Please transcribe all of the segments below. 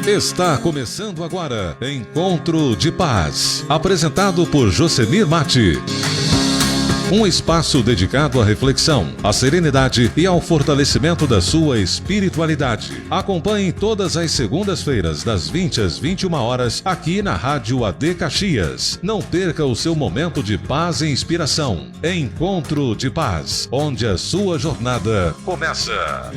Está começando agora Encontro de Paz, apresentado por Josemir Mati. Um espaço dedicado à reflexão, à serenidade e ao fortalecimento da sua espiritualidade. Acompanhe todas as segundas-feiras, das 20 às 21 horas, aqui na Rádio AD Caxias. Não perca o seu momento de paz e inspiração. Encontro de Paz, onde a sua jornada começa.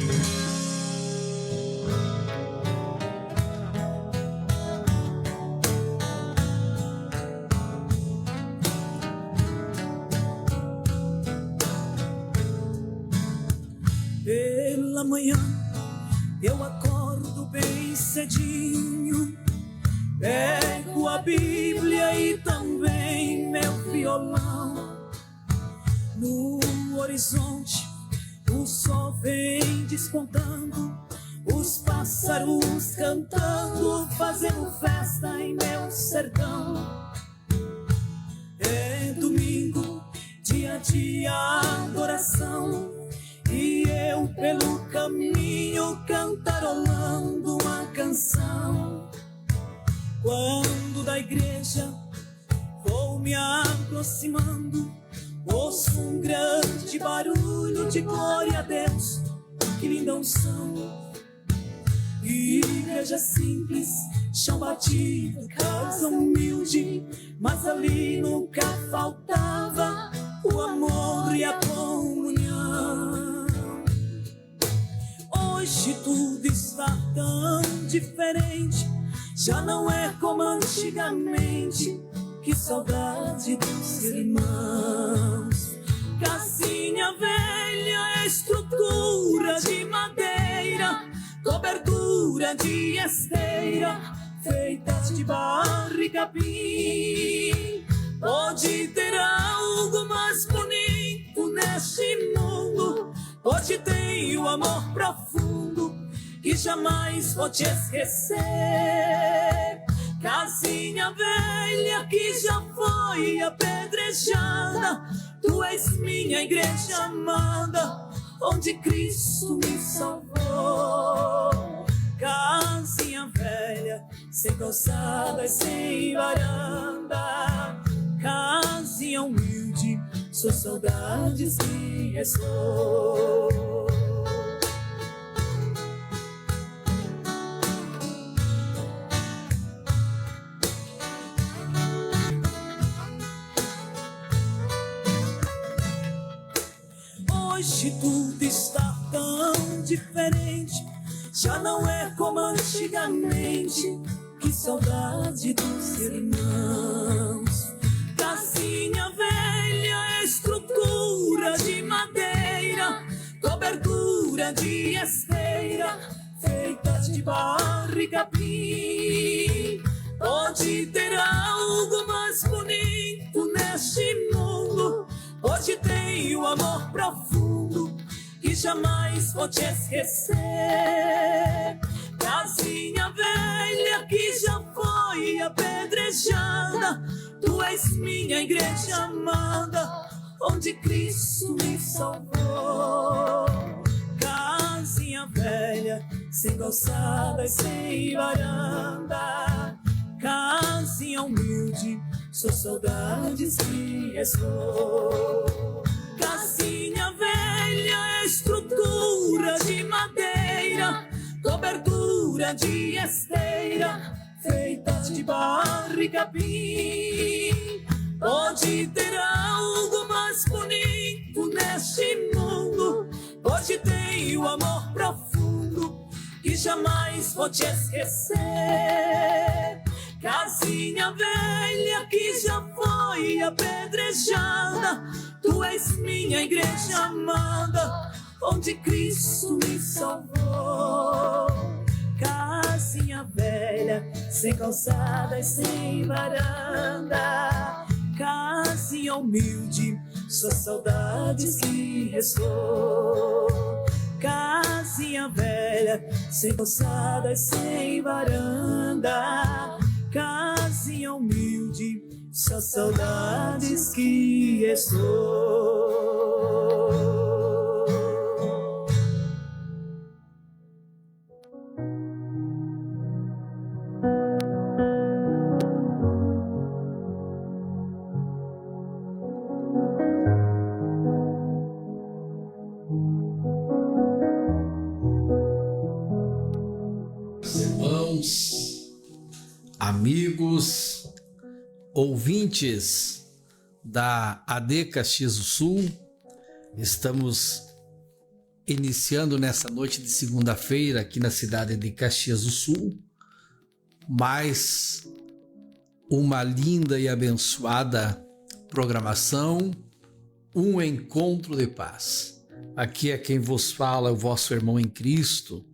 Pela manhã eu acordo bem cedinho, pego a Bíblia e também meu violão. No horizonte o sol vem despontando, os pássaros cantando, fazendo festa em meu sertão. É domingo, dia de adoração, e eu pelo caminho cantarolando uma canção. Quando da igreja vou me aproximando, ouço um grande barulho de glória a Deus, que linda unção. Igreja simples, chão batido, casa humilde, mas ali nunca faltava o amor e a comunhão. Hoje tudo está tão diferente, já não é como antigamente. Que saudade dos irmãos. Casinha velha, estrutura de madeira, cobertura de esteira, feitas de barro e capim. Pode ter algo mais bonito neste mundo, pode ter o amor profundo que jamais vou te esquecer. Casinha velha que já foi apedrejada, tu és minha igreja amada, onde Cristo me salvou. Casinha velha, sem calçada e sem varanda, casinha humilde, sou saudades que restou. Hoje tudo está tão diferente, já não é como antigamente. Que saudade dos irmãos. Casinha velha, estrutura de madeira, cobertura de esteira, feitas de barro e capim. Pode ter algo mais bonito neste mundo, pode ter o amor profundo que jamais vou te esquecer. Casinha velha que já foi apedrejada, tu és minha igreja amada, onde Cristo me salvou. Casinha velha, sem calçada e sem varanda, casinha humilde, sou saudades que restou. Casinha velha, estrutura de madeira, cobertura de esteira, feitas de barro e capim. Pode ter algo mais bonito neste mundo, pode ter o amor profundo que jamais vou te esquecer. Casinha velha que já foi apedrejada, tu és minha igreja amada, onde Cristo me salvou. Casinha velha, sem calçada e sem varanda, casinha humilde, só saudades que restou. Casinha velha, sem calçada e sem varanda, casinha humilde, só saudades que restou. Amigos, ouvintes da AD Caxias do Sul, estamos iniciando nessa noite de segunda-feira aqui na cidade de Caxias do Sul mais uma linda e abençoada programação, um encontro de paz. Aqui é quem vos fala, o vosso irmão em Cristo,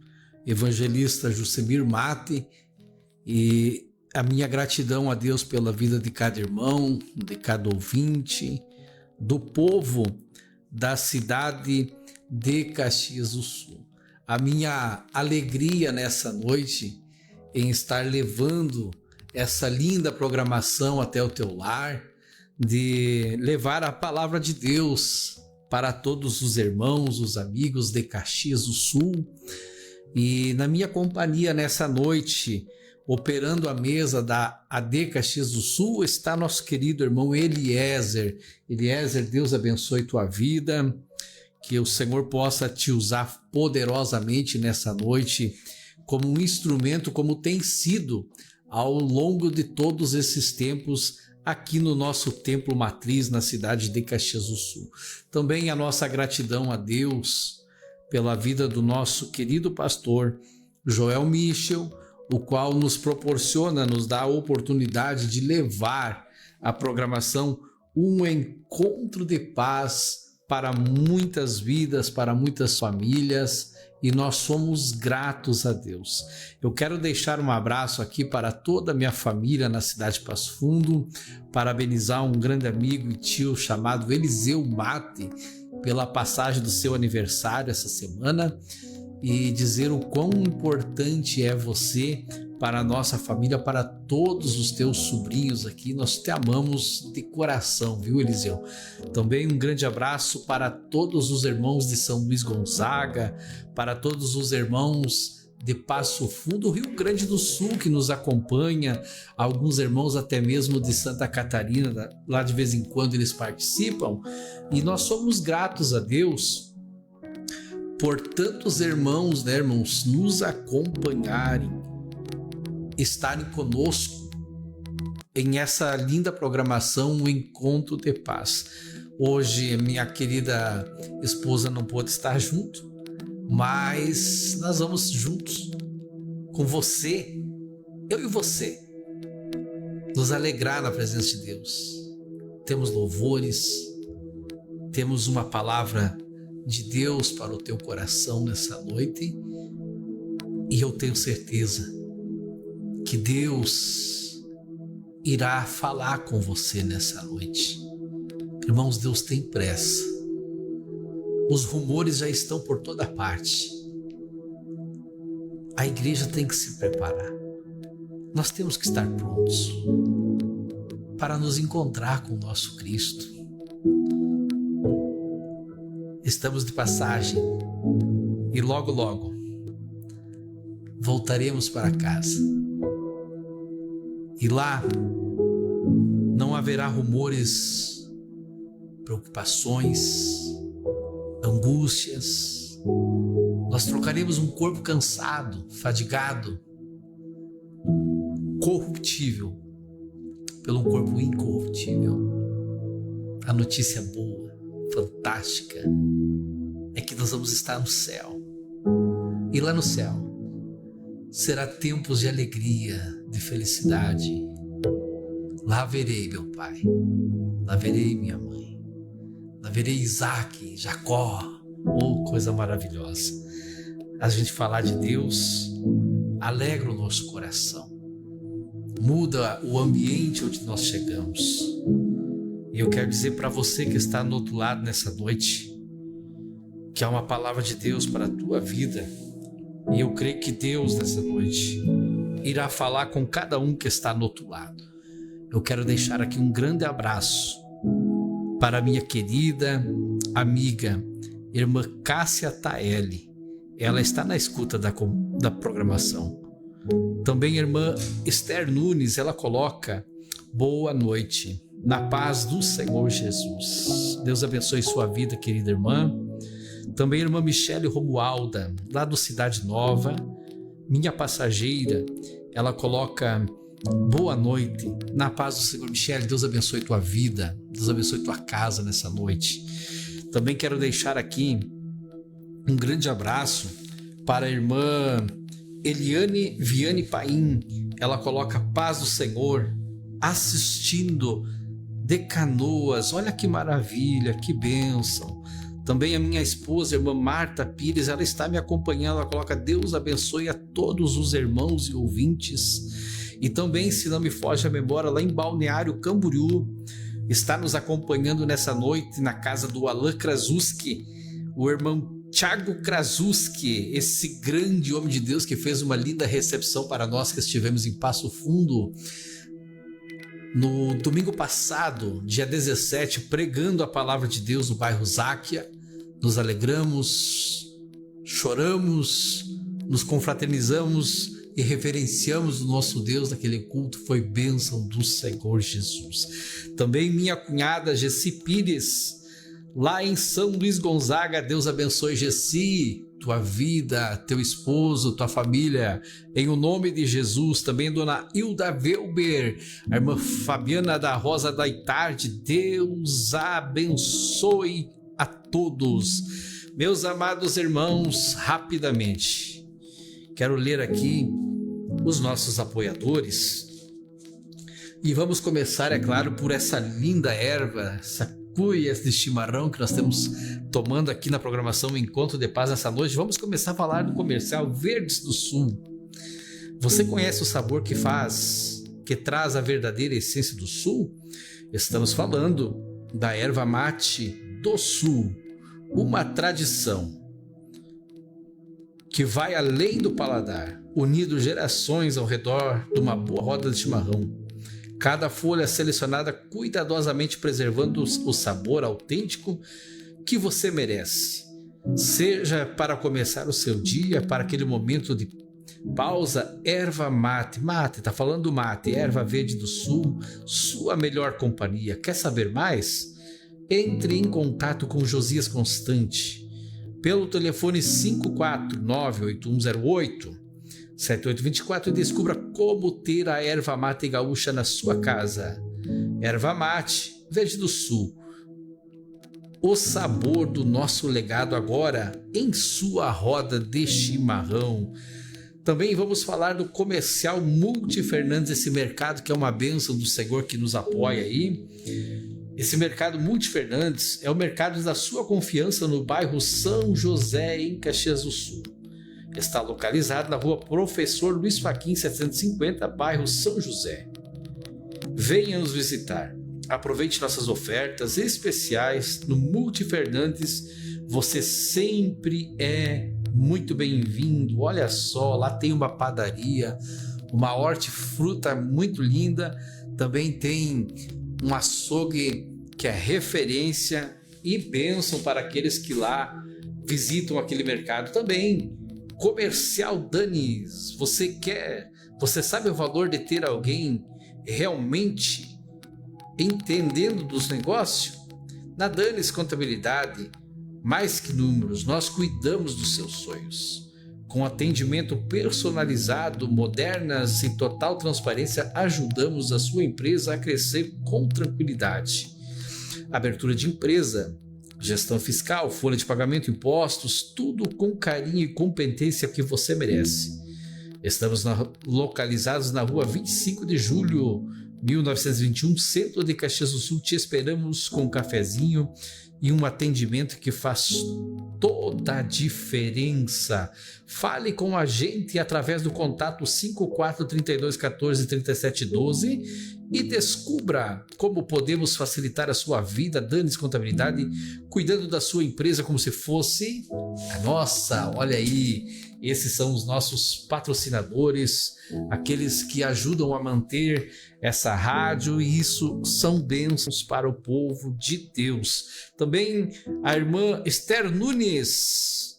evangelista Josemir Mate, e a minha gratidão a Deus pela vida de cada irmão, de cada ouvinte, do povo da cidade de Caxias do Sul. A minha alegria nessa noite em estar levando essa linda programação até o teu lar, de levar a palavra de Deus para todos os irmãos, os amigos de Caxias do Sul. E na minha companhia nessa noite, operando a mesa da AD Caxias do Sul, está nosso querido irmão Eliezer. Eliezer, Deus abençoe tua vida, que o Senhor possa te usar poderosamente nessa noite como um instrumento, como tem sido ao longo de todos esses tempos aqui no nosso templo matriz na cidade de Caxias do Sul. Também a nossa gratidão a Deus pela vida do nosso querido pastor Joel Michel, o qual nos proporciona, nos dá a oportunidade de levar a programação um encontro de paz para muitas vidas, para muitas famílias, e nós somos gratos a Deus. Eu quero deixar um abraço aqui para toda a minha família na cidade de Passo Fundo, parabenizar um grande amigo e tio chamado Eliseu Mate pela passagem do seu aniversário essa semana, e dizer o quão importante é você para a nossa família, para todos os teus sobrinhos aqui. Nós te amamos de coração, viu, Eliseu? Também um grande abraço para todos os irmãos de São Luís Gonzaga, para todos os irmãos de Passo Fundo, Rio Grande do Sul, que nos acompanha, alguns irmãos até mesmo de Santa Catarina, lá de vez em quando eles participam, e nós somos gratos a Deus por tantos irmãos, né, irmãos, nos acompanharem, estarem conosco em essa linda programação, o Encontro de Paz. Hoje minha querida esposa não pôde estar junto, mas nós vamos juntos com você, eu e você, nos alegrar na presença de Deus. Temos louvores, temos uma palavra de Deus para o teu coração nessa noite, e eu tenho certeza que Deus irá falar com você nessa noite. Irmãos, Deus tem pressa. Os rumores já estão por toda parte. A igreja tem que se preparar. Nós temos que estar prontos para nos encontrar com o nosso Cristo. Estamos de passagem e logo, logo voltaremos para casa. E lá não haverá rumores, preocupações, angústias. Nós trocaremos um corpo cansado, fadigado, corruptível, pelo corpo incorruptível. A notícia boa, fantástica, é que nós vamos estar no céu. E lá no céu será tempos de alegria, de felicidade. Lá verei meu pai, lá verei minha mãe, lá verei Isaac, Jacó. Oh, coisa maravilhosa. A gente falar de Deus alegra o nosso coração, muda o ambiente onde nós chegamos. E eu quero dizer para você que está do outro lado nessa noite, que há uma palavra de Deus para a tua vida. E eu creio que Deus nessa noite irá falar com cada um que está do outro lado. Eu quero deixar aqui um grande abraço para a minha querida amiga, irmã Cássia Taeli. Ela está na escuta da programação. Também a irmã Esther Nunes, ela coloca: boa noite, na paz do Senhor Jesus. Deus abençoe sua vida, querida irmã. Também a irmã Michele Romualda, lá do Cidade Nova, minha passageira, ela coloca: Boa noite, na paz do Senhor. Michele, Deus abençoe tua vida, Deus abençoe tua casa nessa noite. Também quero deixar aqui um grande abraço para a irmã Eliane Viane Paim. Ela coloca paz do Senhor assistindo de Canoas. Olha que maravilha, que bênção. Também a minha esposa, a irmã Marta Pires, ela está me acompanhando. Ela coloca Deus abençoe a todos os irmãos e ouvintes. E também, se não me foge a memória, lá em Balneário Camboriú, está nos acompanhando nessa noite na casa do Alan Krasuski, o irmão Thiago Krasuski, esse grande homem de Deus que fez uma linda recepção para nós que estivemos em Passo Fundo no domingo passado, dia 17, pregando a palavra de Deus no bairro Záquia. Nos alegramos, choramos, nos confraternizamos e reverenciamos o nosso Deus naquele culto. Foi bênção do Senhor Jesus. Também minha cunhada Gessi Pires, lá em São Luís Gonzaga. Deus abençoe, Gessi, tua vida, teu esposo, tua família, em o nome de Jesus. Também dona Hilda Welber, a irmã Fabiana da Rosa da Itarde. Deus abençoe a todos. Meus amados irmãos, rapidamente, quero ler aqui os nossos apoiadores e vamos começar, é claro, por essa linda erva, essa cuias de chimarrão que nós temos tomando aqui na programação Encontro de Paz essa noite. Vamos começar a falar do comercial Verdes do Sul. Você conhece o sabor que traz a verdadeira essência do Sul? Estamos falando da erva mate do Sul, uma tradição que vai além do paladar, unindo gerações ao redor de uma boa roda de chimarrão. Cada folha selecionada cuidadosamente preservando o sabor autêntico que você merece. Seja para começar o seu dia, para aquele momento de pausa, erva mate. Mate, tá falando mate, erva verde do Sul, sua melhor companhia. Quer saber mais? Entre em contato com Josias Constante pelo telefone 549-8108-7824 e descubra como ter a erva mate gaúcha na sua casa. Erva mate Verde do Sul, o sabor do nosso legado agora em sua roda de chimarrão. Também vamos falar do comercial Multi Fernandes, esse mercado que é uma bênção do Senhor que nos apoia aí. Esse mercado Multi Fernandes é o mercado da sua confiança no bairro São José, em Caxias do Sul. Está localizado na rua Professor Luiz Faquim 750, bairro São José. Venha nos visitar. Aproveite nossas ofertas especiais no Multi Fernandes. Você sempre é muito bem-vindo. Olha só, lá tem uma padaria, uma hortifruta muito linda. Também tem um açougue que é referência e bênção para aqueles que lá visitam aquele mercado. Também comercial Danis. Você sabe o valor de ter alguém realmente entendendo dos negócios? Na Danis Contabilidade, mais que números, nós cuidamos dos seus sonhos. Com atendimento personalizado, modernas e total transparência, ajudamos a sua empresa a crescer com tranquilidade. Abertura de empresa, gestão fiscal, folha de pagamento, impostos, tudo com carinho e competência que você merece. Estamos localizados na rua 25 de julho, 1921, centro de Caxias do Sul. Te esperamos com um cafezinho e um atendimento que faz toda a diferença. Fale com a gente através do contato 5432143712 e descubra como podemos facilitar a sua vida. Danis Contabilidade, cuidando da sua empresa como se fosse a nossa. Olha aí, esses são os nossos patrocinadores, aqueles que ajudam a manter essa rádio, e isso são bênçãos para o povo de Deus. Também a irmã Esther Nunes,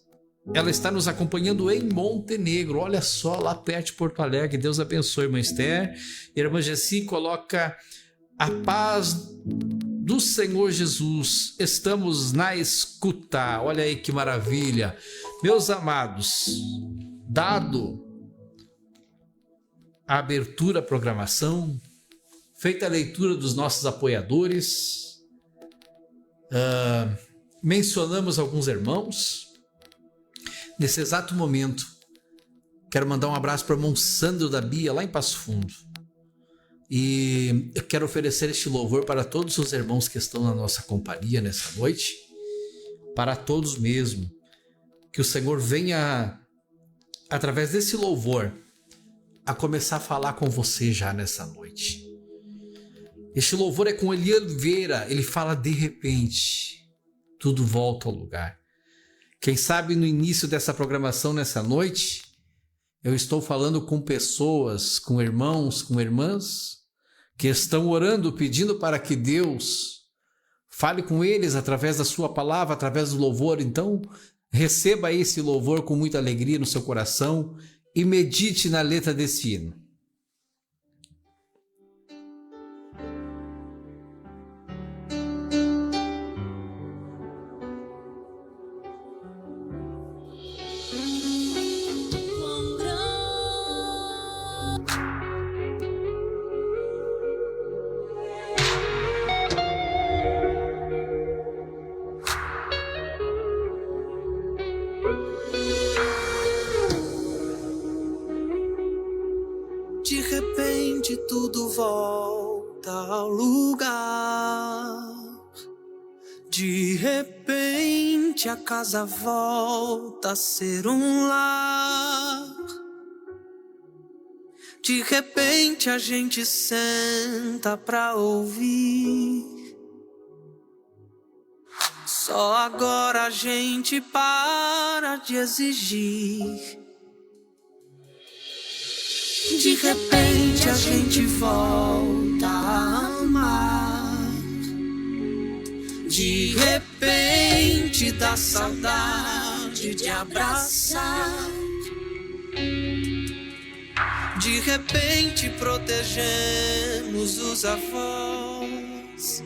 ela está nos acompanhando em Montenegro, olha só, lá perto de Porto Alegre. Deus abençoe, irmã Esther. E a irmã Gessi coloca a paz do Senhor Jesus, estamos na escuta. Olha aí que maravilha. Meus amados, dado a abertura à programação, feita a leitura dos nossos apoiadores, mencionamos alguns irmãos. Nesse exato momento, quero mandar um abraço para o irmão Sandro da Bia, lá em Passo Fundo. E eu quero oferecer este louvor para todos os irmãos que estão na nossa companhia nessa noite, para todos mesmo. Que o Senhor venha, através desse louvor, a começar a falar com você já nessa noite. Este louvor é com Eli Oliveira, ele fala de repente, tudo volta ao lugar. Quem sabe no início dessa programação nessa noite, eu estou falando com pessoas, com irmãos, com irmãs, que estão orando, pedindo para que Deus fale com eles através da sua palavra, através do louvor. Então, receba esse louvor com muita alegria no seu coração e medite na letra desse hino. De repente tudo volta ao lugar. De repente a casa volta a ser um lar. De repente a gente senta pra ouvir. Só agora a gente para de exigir. De repente a gente volta a amar. De repente dá saudade de abraçar. De repente protegemos os avós,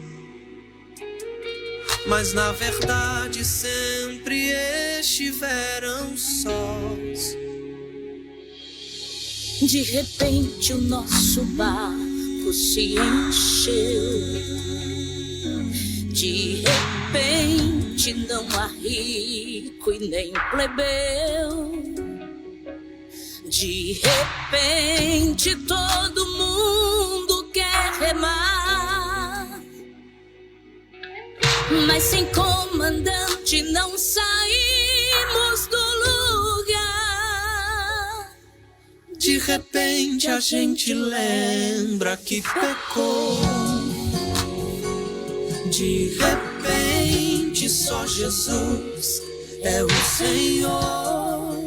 mas na verdade sempre estiveram sós. De repente o nosso barco se encheu. De repente não há rico e nem plebeu. De repente todo mundo quer remar, mas sem comandante não saímos do lugar. De repente a gente lembra que pecou. De repente só Jesus é o Senhor.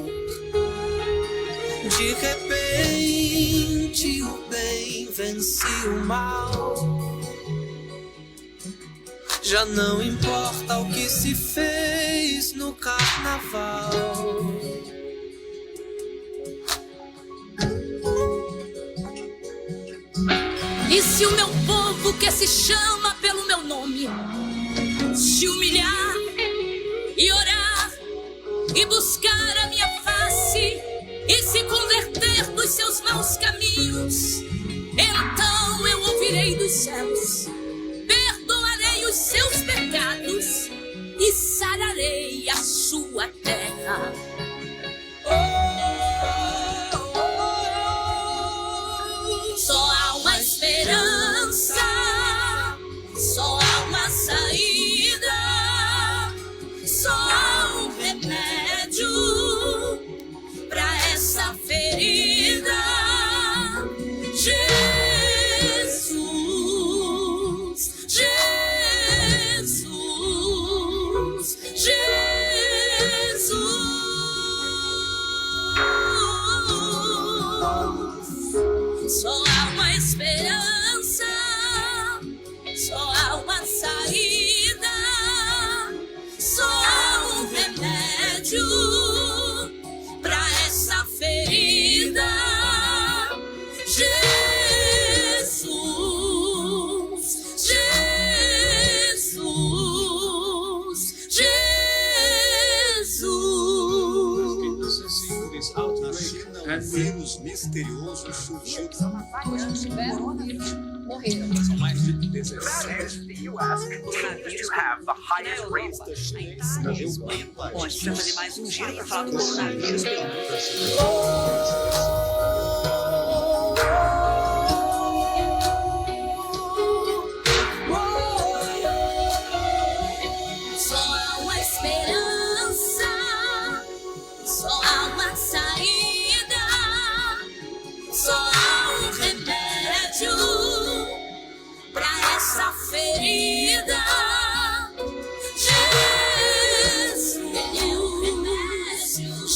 De repente o bem vence o mal. Já não importa o que se fez no carnaval. E se o meu povo que se chama pelo meu nome se humilhar e orar e buscar a minha face e se converter dos seus maus caminhos, então eu ouvirei dos céus, perdoarei os seus pecados e sararei a sua terra. Só há uma esperança, só há uma saída, só há um remédio pra essa ferida. Jesus, Jesus, Jesus. Só há uma esperança, só há uma saída, só há um remédio pra essa ferida. Jesus, Jesus, Jesus. Um vírus misterioso surgiu. Morreram. São mais de 17. Bom, a gente vai fazer mais um giro para falar do coronavírus. Só há uma esperança, só há uma saída, só há um remédio pra essa ferida. Jesus,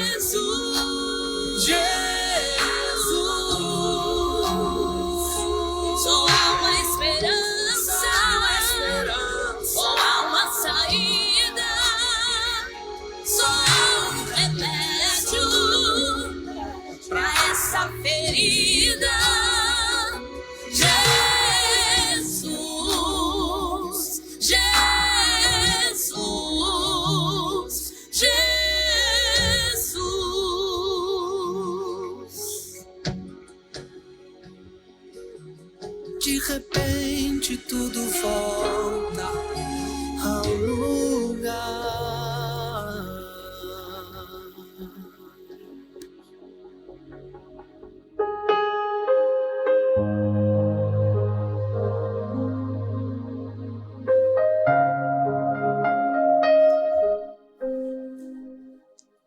Jesus, Jesus. Só há uma esperança, só há uma saída, só há um remédio pra essa ferida. Jesus, Jesus, Jesus. De repente tudo volta ao lugar.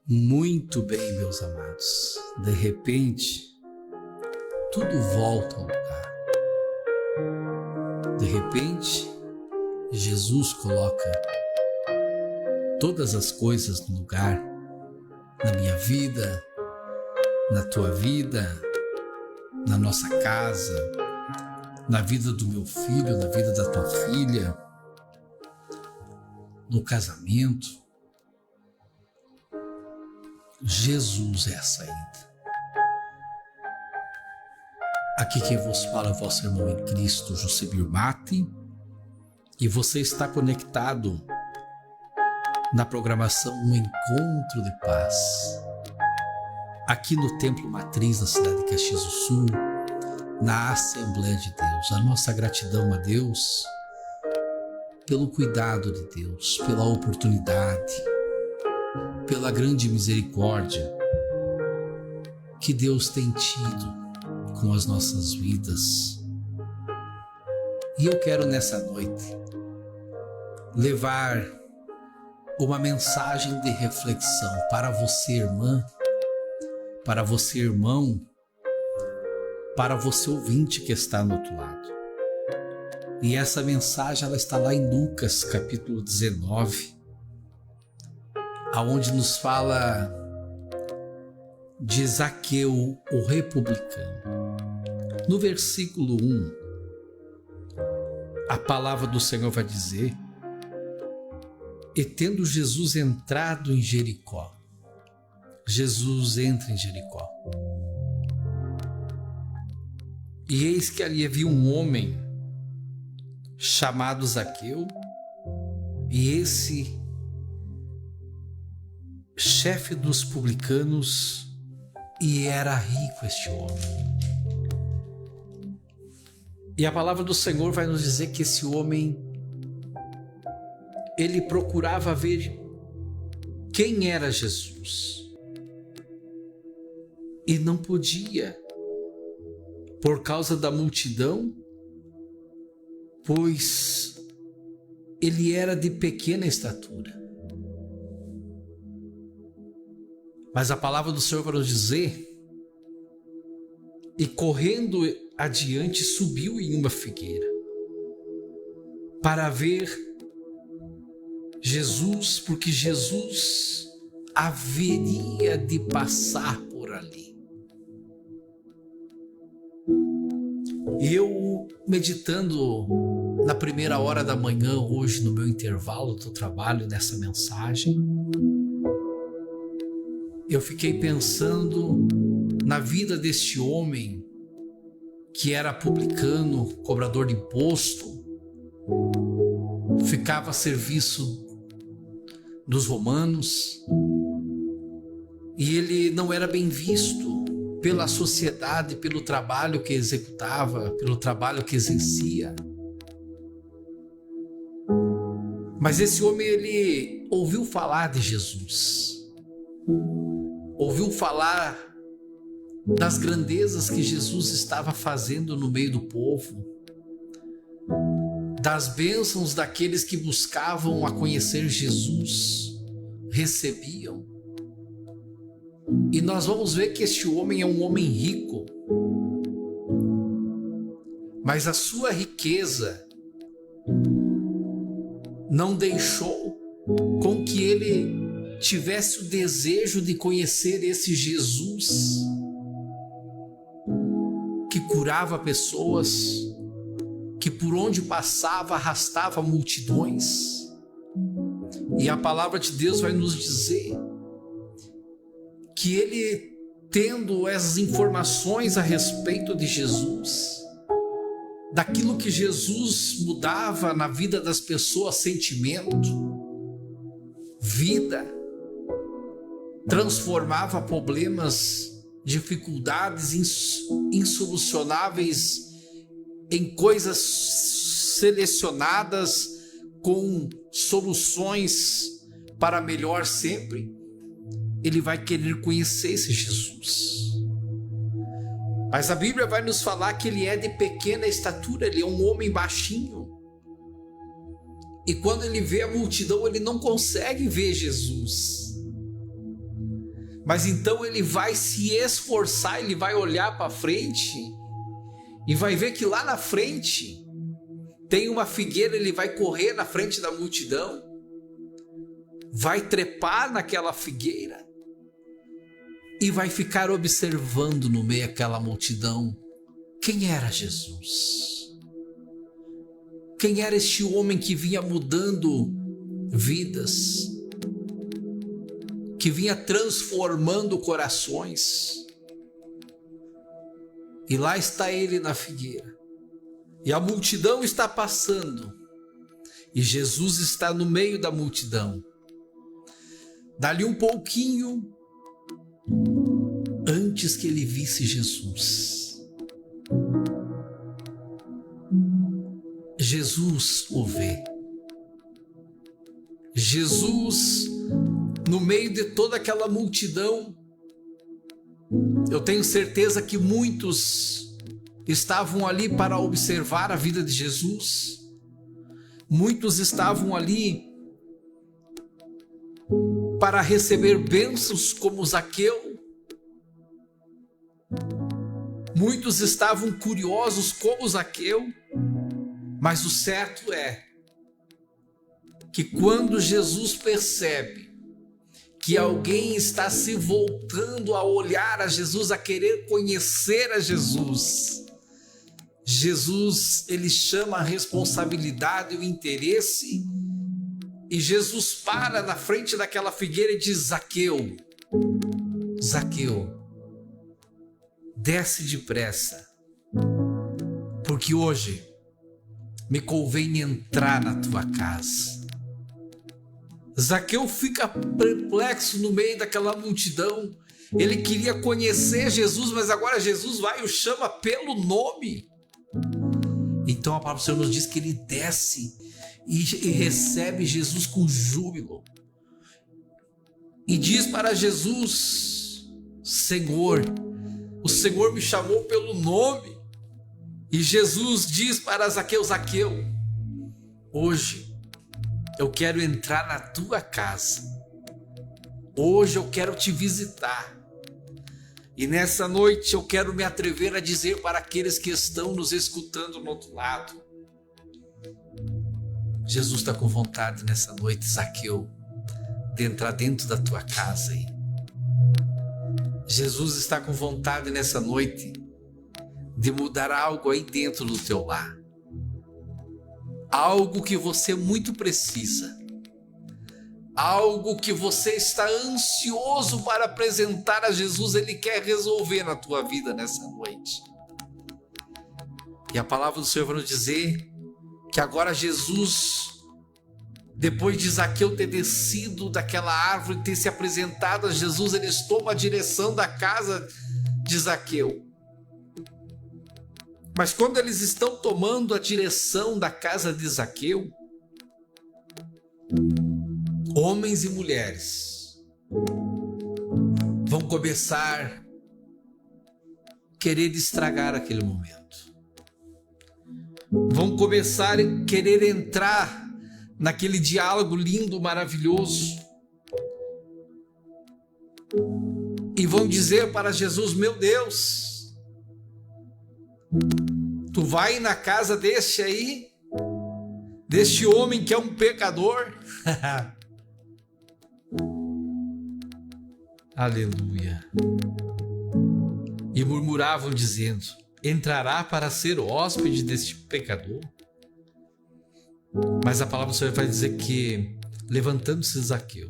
Muito bem, meus amados. De repente, tudo volta ao lugar. De repente, Jesus coloca todas as coisas no lugar, na minha vida, na tua vida, na nossa casa, na vida do meu filho, na vida da tua filha, no casamento. Jesus é a saída. Aqui quem vos fala é o vosso irmão em Cristo, Josemir Mate, e você está conectado na programação Um Encontro de Paz, aqui no Templo Matriz da cidade de Caxias do Sul, na Assembleia de Deus. A nossa gratidão a Deus pelo cuidado de Deus, pela oportunidade, pela grande misericórdia que Deus tem tido com as nossas vidas. E eu quero nessa noite levar uma mensagem de reflexão para você, irmã, para você, irmão, para você, ouvinte que está no outro lado. E essa mensagem ela está lá em Lucas capítulo 19, aonde nos fala de Zaqueu, o republicano. No versículo 1, a palavra do Senhor vai dizer: e tendo Jesus entrado em Jericó. Jesus entra em Jericó. E eis que ali havia um homem chamado Zaqueu, e esse chefe dos publicanos, e era rico este homem. E a palavra do Senhor vai nos dizer que esse homem, ele procurava ver quem era Jesus e não podia, por causa da multidão, pois ele era de pequena estatura. Mas a palavra do Senhor vai nos dizer: e correndo adiante subiu em uma figueira para ver Jesus, porque Jesus haveria de passar por ali. Eu, meditando na primeira hora da manhã hoje, no meu intervalo do trabalho, nessa mensagem, eu fiquei pensando na vida deste homem que era publicano, cobrador de imposto, ficava a serviço dos romanos, e ele não era bem visto pela sociedade, pelo trabalho que executava, pelo trabalho que exercia. Mas esse homem, ele ouviu falar de Jesus, ouviu falar das grandezas que Jesus estava fazendo no meio do povo, das bênçãos daqueles que buscavam a conhecer Jesus, recebiam. E nós vamos ver que este homem é um homem rico, mas a sua riqueza não deixou com que ele tivesse o desejo de conhecer esse Jesus que curava pessoas, que por onde passava arrastava multidões. E a palavra de Deus vai nos dizer que ele, tendo essas informações a respeito de Jesus, daquilo que Jesus mudava na vida das pessoas, sentimento, vida, transformava problemas, dificuldades insolucionáveis em coisas selecionadas com soluções para melhor sempre. Ele vai querer conhecer esse Jesus. Mas a Bíblia vai nos falar que ele é de pequena estatura, ele é um homem baixinho. E quando ele vê a multidão, ele não consegue ver Jesus. Mas então ele vai se esforçar, ele vai olhar para frente e vai ver que lá na frente tem uma figueira, ele vai correr na frente da multidão, vai trepar naquela figueira e vai ficar observando no meio daquela multidão quem era Jesus. Quem era este homem que vinha mudando vidas, que vinha transformando corações. E lá está ele na figueira. E a multidão está passando. E Jesus está no meio da multidão. Dali um pouquinho, antes que ele visse Jesus, Jesus o vê. Jesus, no meio de toda aquela multidão, eu tenho certeza que muitos estavam ali para observar a vida de Jesus. Muitos estavam ali para receber bênçãos como Zaqueu. Muitos estavam curiosos como Zaqueu. Mas o certo é que quando Jesus percebe que alguém está se voltando a olhar a Jesus, a querer conhecer a Jesus, Jesus, ele chama a responsabilidade e o interesse, e Jesus para na frente daquela figueira e diz: Zaqueu, Zaqueu, desce depressa, porque hoje me convém entrar na tua casa. Zaqueu fica perplexo no meio daquela multidão. Ele queria conhecer Jesus, mas agora Jesus vai e o chama pelo nome. Então a palavra do Senhor nos diz que ele desce e recebe Jesus com júbilo. E diz para Jesus: Senhor, o Senhor me chamou pelo nome. E Jesus diz para Zaqueu: Zaqueu, hoje eu quero entrar na tua casa. Hoje eu quero te visitar. E nessa noite eu quero me atrever a dizer para aqueles que estão nos escutando no outro lado: Jesus está com vontade nessa noite, Zaqueu, de entrar dentro da tua casa aí. Jesus está com vontade nessa noite de mudar algo aí dentro do teu lar. Algo que você muito precisa. Algo que você está ansioso para apresentar a Jesus. Ele quer resolver na tua vida nessa noite. E a palavra do Senhor vai nos dizer que agora Jesus Depois de Zaqueu ter descido daquela árvore, ter se apresentado a Jesus, eles tomam a direção da casa de Zaqueu. Mas quando eles estão tomando a direção da casa de Zaqueu, homens e mulheres vão começar a querer estragar aquele momento. Vão começar a querer entrar naquele diálogo lindo, maravilhoso, e vão dizer para Jesus: meu Deus, tu vai na casa deste aí, deste homem que é um pecador? Aleluia. E murmuravam dizendo: entrará para ser hóspede deste pecador? Mas a palavra do Senhor vai dizer que, levantando-se Zaqueu,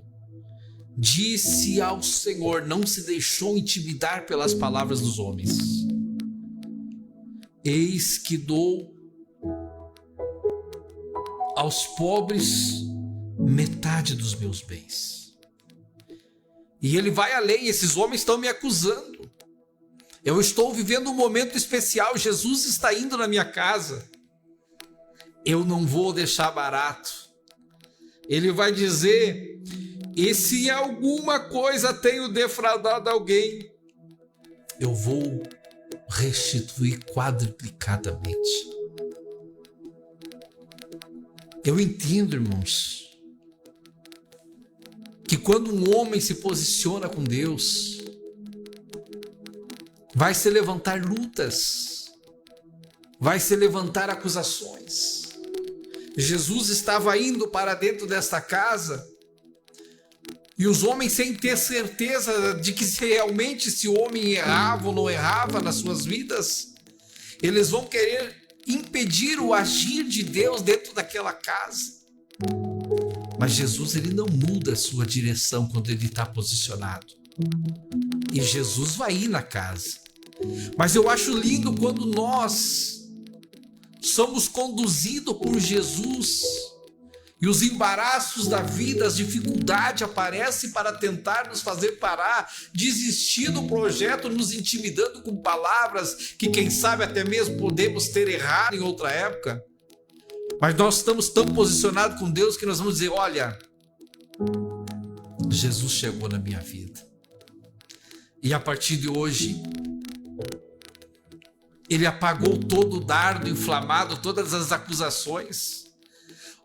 disse ao Senhor, não se deixou intimidar pelas palavras dos homens: eis que dou aos pobres metade dos meus bens. E ele vai além: esses homens estão me acusando, eu estou vivendo um momento especial, Jesus está indo na minha casa, eu não vou deixar barato. Ele vai dizer: e se alguma coisa tenho defraudado alguém, eu vou restituir quadruplicadamente. Eu entendo, irmãos, que quando um homem se posiciona com Deus, vai se levantar lutas, vai se levantar acusações. Jesus estava indo para dentro desta casa, e os homens, sem ter certeza de que realmente esse homem errava ou não errava nas suas vidas, eles vão querer impedir o agir de Deus dentro daquela casa. Mas Jesus, ele não muda a sua direção quando ele está posicionado. E Jesus vai ir na casa. Mas eu acho lindo quando nós somos conduzidos por Jesus e os embaraços da vida, as dificuldades aparecem para tentar nos fazer parar, desistir do projeto, nos intimidando com palavras que quem sabe até mesmo podemos ter errado em outra época. Mas nós estamos tão posicionados com Deus que nós vamos dizer: olha, Jesus chegou na minha vida, e a partir de hoje Ele apagou todo o dardo inflamado, todas as acusações.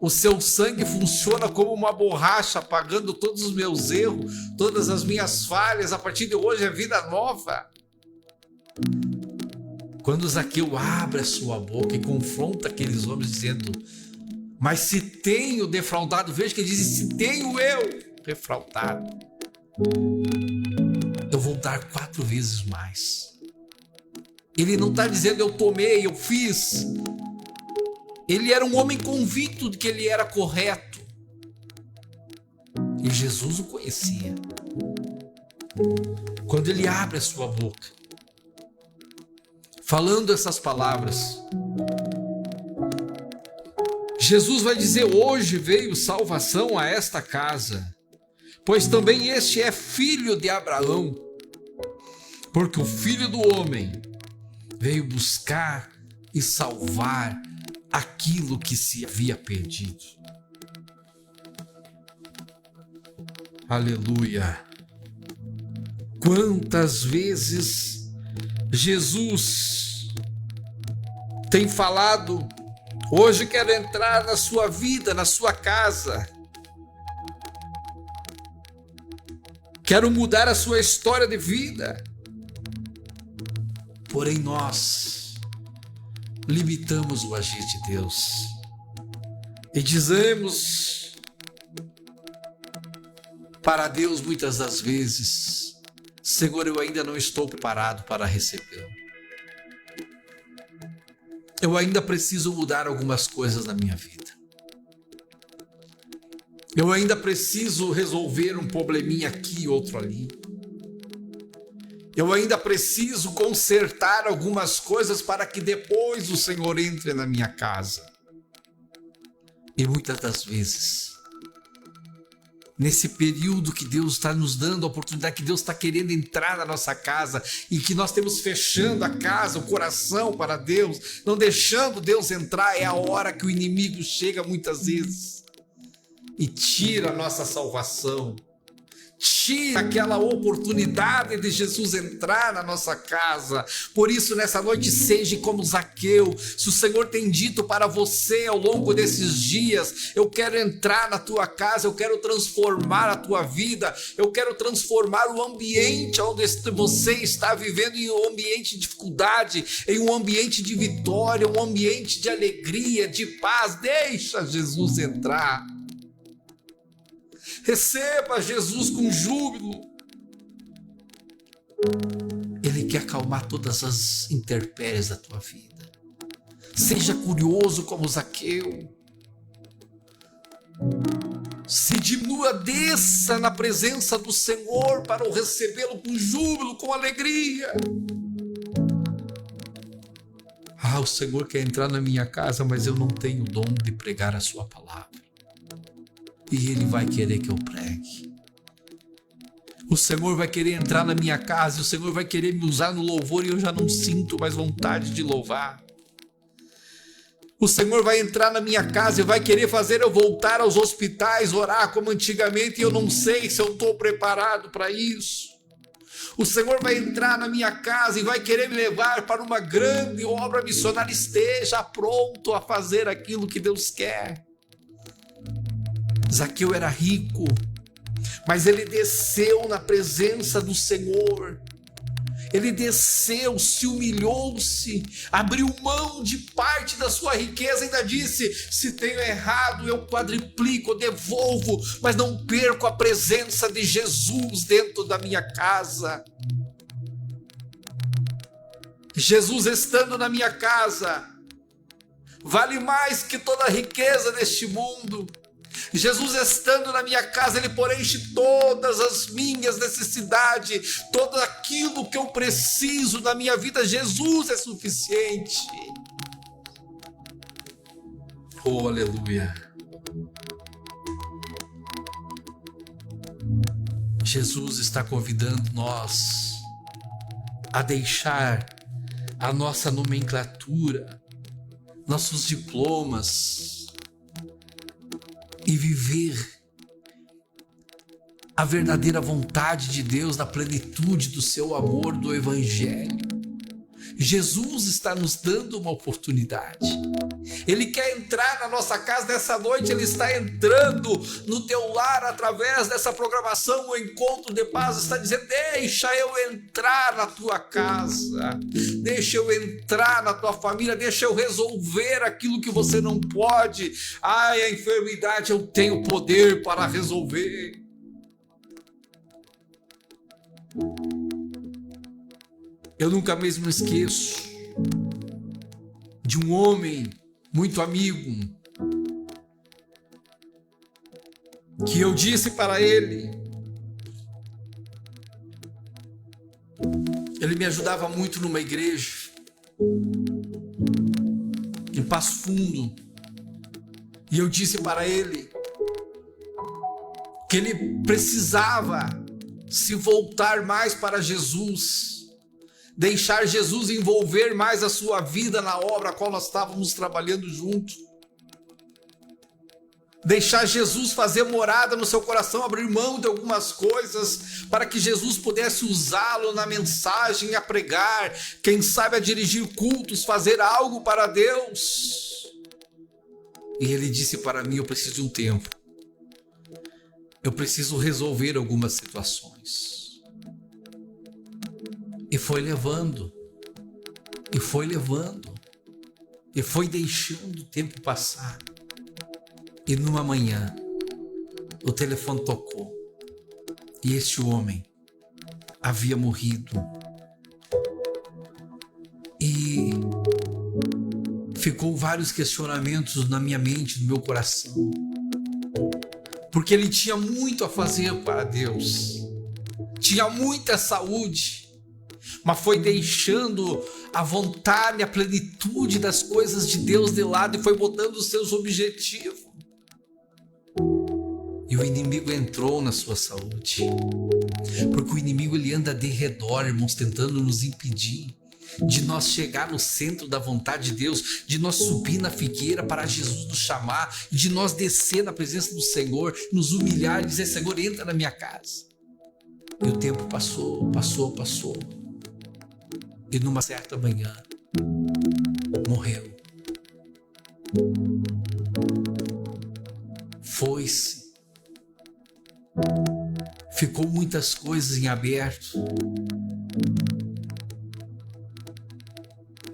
O seu sangue funciona como uma borracha, apagando todos os meus erros, todas as minhas falhas. A partir de hoje é vida nova. Quando Zaqueu abre a sua boca e confronta aqueles homens dizendo: mas se tenho defraudado, veja que ele diz: se tenho eu defraudado, eu vou dar 4 vezes mais. Ele não está dizendo: eu tomei, eu fiz. Ele era um homem convicto de que ele era correto. E Jesus o conhecia. Quando ele abre a sua boca, falando essas palavras, Jesus vai dizer: hoje veio salvação a esta casa, pois também este é filho de Abraão, porque o Filho do Homem veio buscar e salvar aquilo que se havia perdido. Aleluia! Quantas vezes Jesus tem falado: hoje quero entrar na sua vida, na sua casa, quero mudar a sua história de vida. Porém nós limitamos o agir de Deus e dizemos para Deus muitas das vezes: Senhor, eu ainda não estou preparado para recebê-lo. Eu ainda preciso mudar algumas coisas na minha vida. Eu ainda preciso resolver um probleminha aqui, outro ali. Eu ainda preciso consertar algumas coisas para que depois o Senhor entre na minha casa. E muitas das vezes nesse período que Deus está nos dando, a oportunidade que Deus está querendo entrar na nossa casa e que nós temos fechando a casa, o coração para Deus, não deixando Deus entrar, é a hora que o inimigo chega muitas vezes e tira a nossa salvação, tira aquela oportunidade de Jesus entrar na nossa casa. Por isso, nessa noite, seja como Zaqueu. Se o Senhor tem dito para você ao longo desses dias: eu quero entrar na tua casa, eu quero transformar a tua vida, eu quero transformar o ambiente onde você está vivendo em um ambiente de dificuldade, em um ambiente de vitória, um ambiente de alegria, de paz. Deixa Jesus entrar. Receba Jesus com júbilo. Ele quer acalmar todas as intempéries da tua vida. Seja curioso como Zaqueu. Se diminua, desça na presença do Senhor para o recebê-lo com júbilo, com alegria. O Senhor quer entrar na minha casa, mas eu não tenho o dom de pregar a sua palavra. E Ele vai querer que eu pregue. O Senhor vai querer entrar na minha casa, e o Senhor vai querer me usar no louvor, e eu já não sinto mais vontade de louvar. O Senhor vai entrar na minha casa e vai querer fazer eu voltar aos hospitais, orar como antigamente, e eu não sei se eu estou preparado para isso. O Senhor vai entrar na minha casa e vai querer me levar para uma grande obra missionária. Esteja pronto a fazer aquilo que Deus quer. Zaqueu era rico, mas ele desceu na presença do Senhor. Ele desceu, se humilhou-se, abriu mão de parte da sua riqueza, ainda disse: se tenho errado, eu quadriplico, eu devolvo, mas não perco a presença de Jesus dentro da minha casa. Jesus estando na minha casa vale mais que toda a riqueza deste mundo. Jesus estando na minha casa, Ele preenche todas as minhas necessidades, tudo aquilo que eu preciso na minha vida. Jesus é suficiente. Oh, aleluia. Jesus está convidando nós a deixar a nossa nomenclatura, nossos diplomas, e viver a verdadeira vontade de Deus na plenitude do seu amor, do Evangelho. Jesus está nos dando uma oportunidade. Ele quer entrar na nossa casa nessa noite. Ele está entrando no teu lar através dessa programação. O Encontro de Paz está dizendo: deixa eu entrar na tua casa, deixa eu entrar na tua família, deixa eu resolver aquilo que você não pode. A enfermidade eu tenho poder para resolver. Eu nunca mais me esqueço de um homem muito amigo, que eu disse para ele, ele me ajudava muito numa igreja em Passo Fundo, e eu disse para ele que ele precisava se voltar mais para Jesus, deixar Jesus envolver mais a sua vida na obra a qual nós estávamos trabalhando juntos. Deixar Jesus fazer morada no seu coração, abrir mão de algumas coisas para que Jesus pudesse usá-lo na mensagem, a pregar, quem sabe a dirigir cultos, fazer algo para Deus. E ele disse para mim: eu preciso de um tempo. Eu preciso resolver algumas situações. E foi levando, e foi levando, e foi deixando o tempo passar. E numa manhã, o telefone tocou, e este homem havia morrido. E ficou vários questionamentos na minha mente, no meu coração, porque ele tinha muito a fazer para Deus, tinha muita saúde, mas foi deixando a vontade, a plenitude das coisas de Deus de lado e foi botando os seus objetivos. E o inimigo entrou na sua saúde. Porque o inimigo ele anda de redor, irmãos, tentando nos impedir de nós chegar no centro da vontade de Deus, de nós subir na figueira para Jesus nos chamar, de nós descer na presença do Senhor, nos humilhar e dizer: Senhor, entra na minha casa. E o tempo passou. E numa certa manhã, morreu. Foi-se. Ficou muitas coisas em aberto.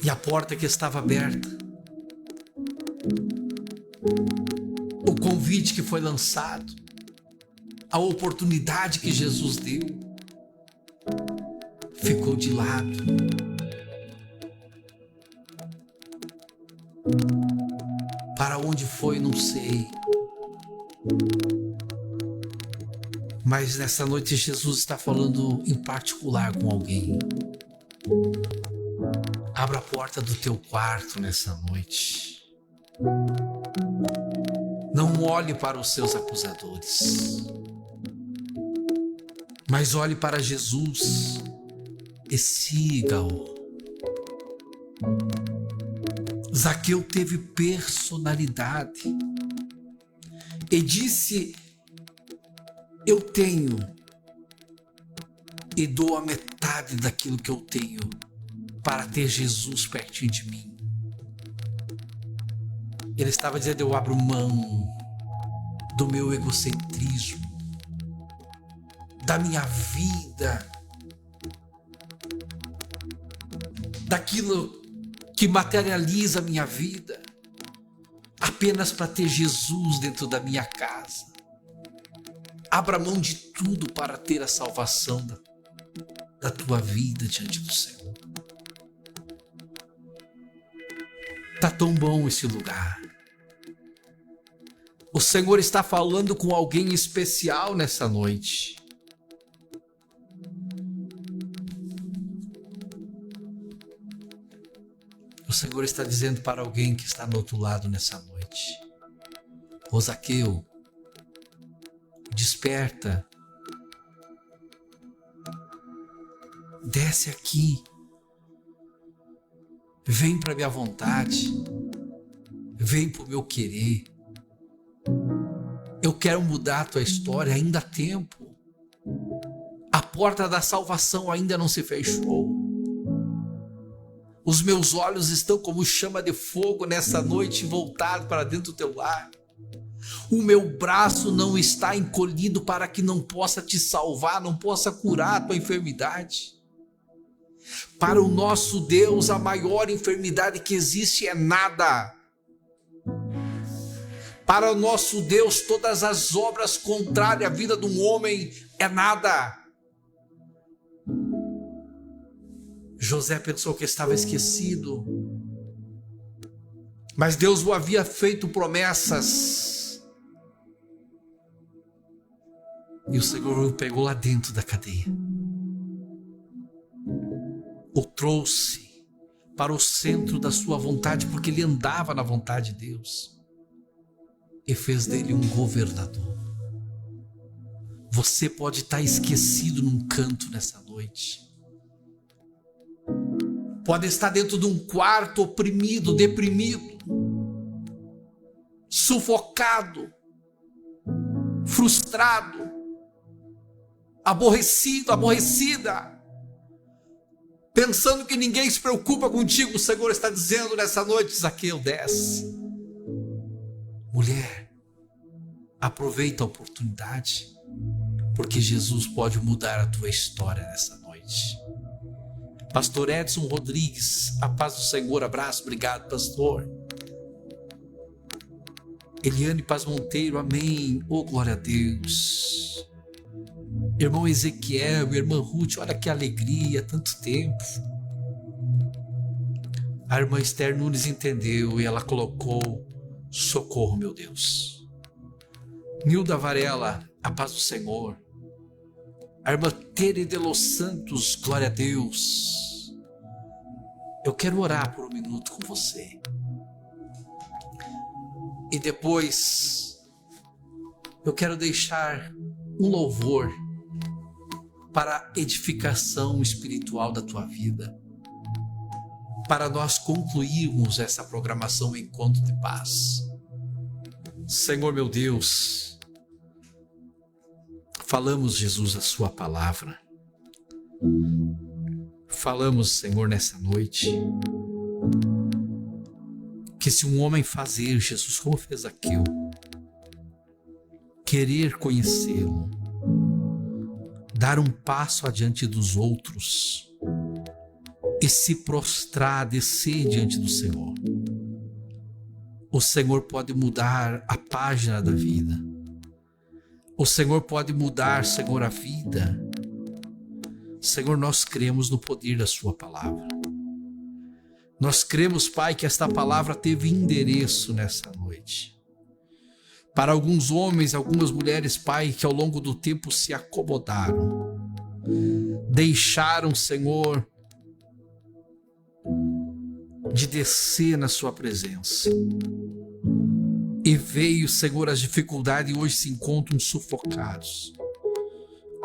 E a porta que estava aberta, o convite que foi lançado, a oportunidade que Jesus deu, ficou de lado. Para onde foi, não sei. Mas nessa noite Jesus está falando em particular com alguém. Abra a porta do teu quarto nessa noite. Não olhe para os seus acusadores, mas olhe para Jesus e siga-o. Zaqueu teve personalidade e disse: eu tenho e dou a metade daquilo que eu tenho para ter Jesus pertinho de mim. Ele estava dizendo: eu abro mão do meu egocentrismo, da minha vida, daquilo que materializa a minha vida, apenas para ter Jesus dentro da minha casa. Abra mão de tudo para ter a salvação da tua vida diante do Senhor. Está tão bom esse lugar. O Senhor está falando com alguém especial nessa noite. O Senhor está dizendo para alguém que está no outro lado nessa noite: ô Zaqueu, desperta, desce aqui, vem para a minha vontade, vem para o meu querer. Eu quero mudar a tua história, ainda há tempo. A porta da salvação ainda não se fechou. Os meus olhos estão como chama de fogo nessa noite, voltado para dentro do teu lar. O meu braço não está encolhido para que não possa te salvar, não possa curar a tua enfermidade. Para o nosso Deus, a maior enfermidade que existe é nada. Para o nosso Deus, todas as obras contrárias à vida de um homem é nada. José pensou que estava esquecido, mas Deus o havia feito promessas. E o Senhor o pegou lá dentro da cadeia, o trouxe para o centro da sua vontade, porque ele andava na vontade de Deus, e fez dele um governador. Você pode estar esquecido num canto nessa noite. Pode estar dentro de um quarto oprimido, deprimido, sufocado, frustrado, aborrecido, aborrecida, pensando que ninguém se preocupa contigo. O Senhor está dizendo nessa noite: Zaqueu, desce. Mulher, aproveita a oportunidade, porque Jesus pode mudar a tua história nessa noite. Pastor Edson Rodrigues, a paz do Senhor, abraço, obrigado, pastor. Eliane Paz Monteiro, amém, oh glória a Deus. Irmão Ezequiel, irmã Ruth, olha que alegria, tanto tempo. A irmã Esther Nunes entendeu e ela colocou: socorro, meu Deus. Nilda Varela, a paz do Senhor. A irmã Tere de Los Santos, glória a Deus. Eu quero orar por um minuto com você. E depois eu quero deixar um louvor para a edificação espiritual da tua vida, para nós concluirmos essa programação Encontro de Paz. Senhor meu Deus, falamos, Jesus, a sua palavra. Falamos, Senhor, nessa noite, que se um homem fazer, Jesus, como fez Zaqueu, querer conhecê-lo, dar um passo adiante dos outros e se prostrar, descer diante do Senhor, o Senhor pode mudar a página da vida. O Senhor pode mudar, Senhor, a vida. Senhor, nós cremos no poder da sua palavra. Nós cremos, Pai, que esta palavra teve endereço nessa noite. Para alguns homens, algumas mulheres, Pai, que ao longo do tempo se acomodaram, deixaram, Senhor, de descer na sua presença. E veio, Senhor, as dificuldades e hoje se encontram sufocados,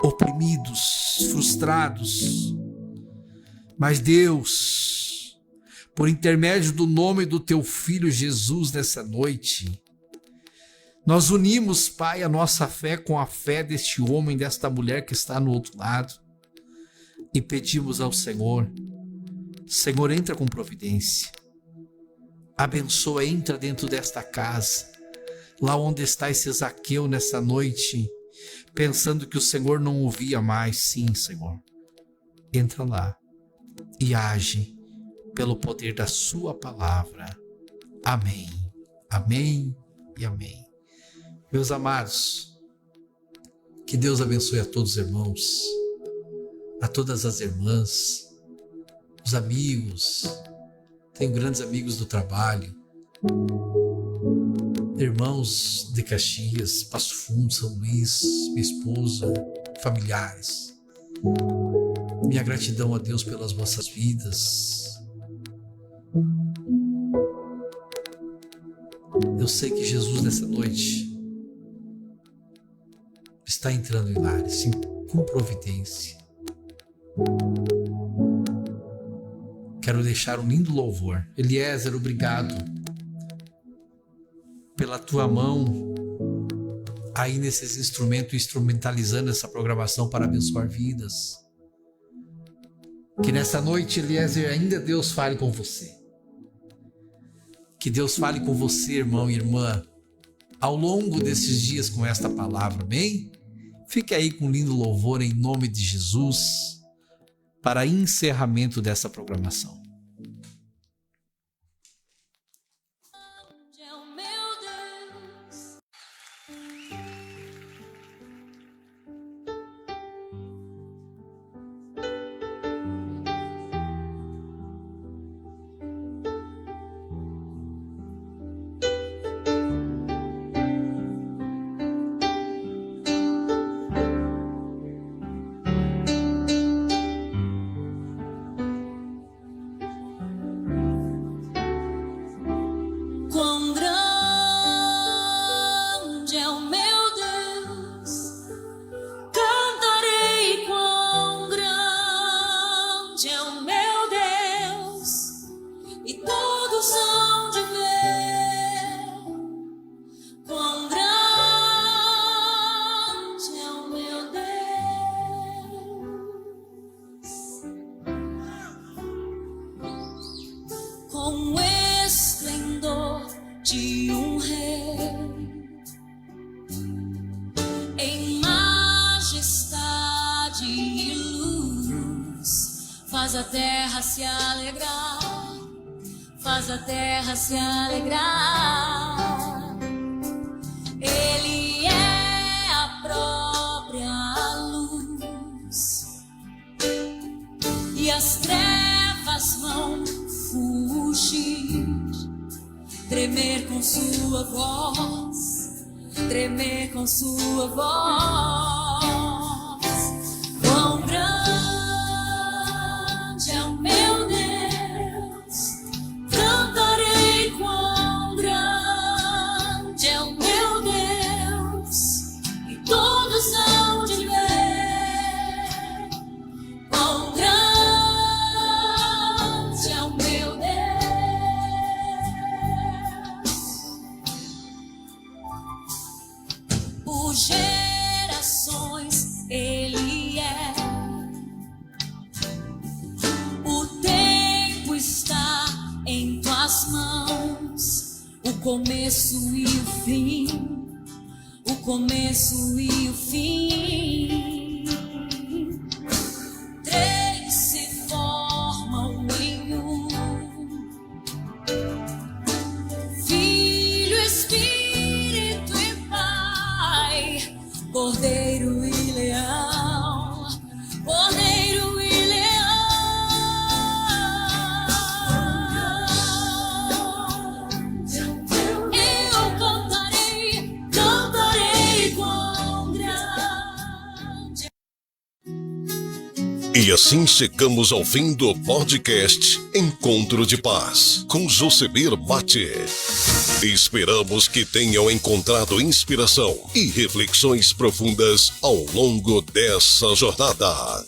oprimidos, frustrados. Mas Deus, por intermédio do nome do teu Filho Jesus nessa noite, nós unimos, Pai, a nossa fé com a fé deste homem, desta mulher que está no outro lado, e pedimos ao Senhor, Senhor, entra com providência, abençoa, entra dentro desta casa, lá onde está esse Zaqueu nessa noite, pensando que o Senhor não ouvia mais. Sim, Senhor, entra lá e age pelo poder da sua palavra. Amém, amém e amém. Meus amados, que Deus abençoe a todos os irmãos, a todas as irmãs, os amigos. Tenho grandes amigos do trabalho, irmãos de Caxias, Passo Fundo, São Luís, minha esposa, familiares. Minha gratidão a Deus pelas vossas vidas. Eu sei que Jesus nessa noite está entrando em lares, com providência. Quero deixar um lindo louvor. Eliezer, obrigado pela tua mão aí nesses instrumentos, instrumentalizando essa programação para abençoar vidas. Que nessa noite, Eliezer, ainda Deus fale com você. Que Deus fale com você, irmão e irmã, ao longo desses dias com esta palavra, amém? Fique aí com um lindo louvor em nome de Jesus para encerramento dessa programação. Faz a terra se alegrar, faz a terra se alegrar. Ele é a própria luz e as trevas vão fugir, tremer com sua voz, tremer com sua voz. Quão grande é o meu Deus, cantarei quão grande é o meu Deus, começo e o fim, o começo e o fim. Três se formam em um. Filho, Espírito e Pai, Cordeiro e Leão, Cordeiro e E assim chegamos ao fim do podcast Encontro de Paz, com Josemir Mate. Esperamos que tenham encontrado inspiração e reflexões profundas ao longo dessa jornada.